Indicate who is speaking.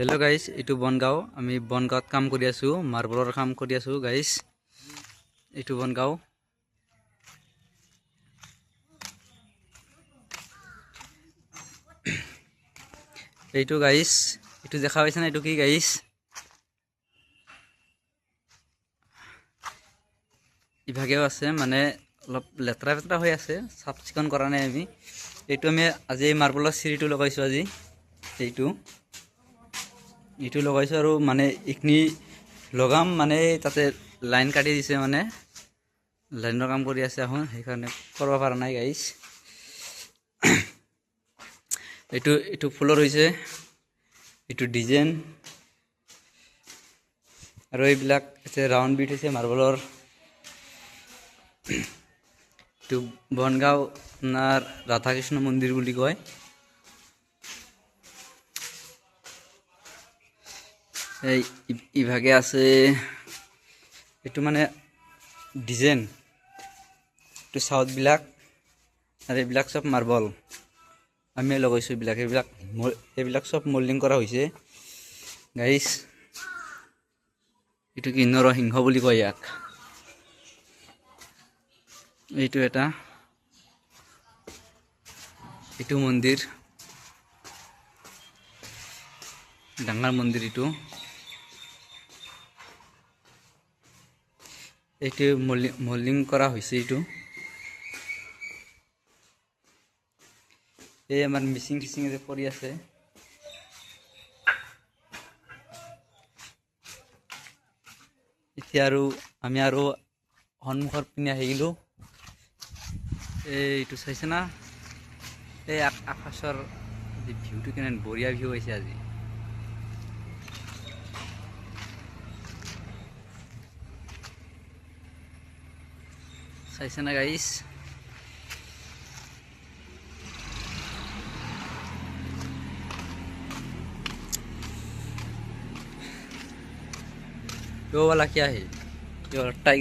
Speaker 1: Hello guys, इटू बनगाँव आमी बनगाँवत काम करि आसु मार्बलर काम करि आसु गाइस। इटू बनगाँव এইটো গাইস, ইটু দেখা পাইছে না? ইটু কি গাইস? ইভাগেও আছে মানে অলপ লেতৰা পেতৰা হৈ আছে, চাফ চিকুণ কৰা নাই আমি। এইটো আমি আজি মাৰ্বলৰ চিৰিটো লগাইছো আজি। এইটো লগাইছো আৰু মানে ইখনি লগাম মানে তাতে লাইন কাটি দিছে, মানে লাইনৰ কাম কৰি আছে এখন, সেইকাৰণে কৰিব পৰা নাই গাইস। এইটো ফুলৰ হৈছে, এইটো ডিজাইন আৰু এইবিলাক ৰাউণ্ড বিট হৈছে মাৰ্বলৰ। এইটো বনগাঁও আপোনাৰ ৰাধাকৃষ্ণ মন্দিৰ বুলি কয়। এই ইভাগে আছে, এইটো মানে ডিজাইন, এইটো চাউথবিলাক আৰু এইবিলাক চব মাৰ্বল আমি লগাইছোঁ। এইবিলাক চব মল্ডিং কৰা হৈছে গাইস। এইটো কি নৰসিংহ বুলি কয় ইয়াক। এইটো এটা, এইটো মন্দিৰ, ডাঙৰ মন্দিৰ এইটো। এইটো মল্ডিং কৰা হৈছে। এইটো এই আমাৰ মিচিং টিচিং যে পৰি আছে, এতিয়া আৰু আমি আৰু সন্মুখৰ পিনে আহি গ'লোঁ। এইটো চাইছে না? এই আকাশৰ যে ভিউটো কেনে বঢ়িয়া ভিউ হৈছে আজি। চাইছে না গাইস? वो वाला क्या है? ये वाला टाइगर।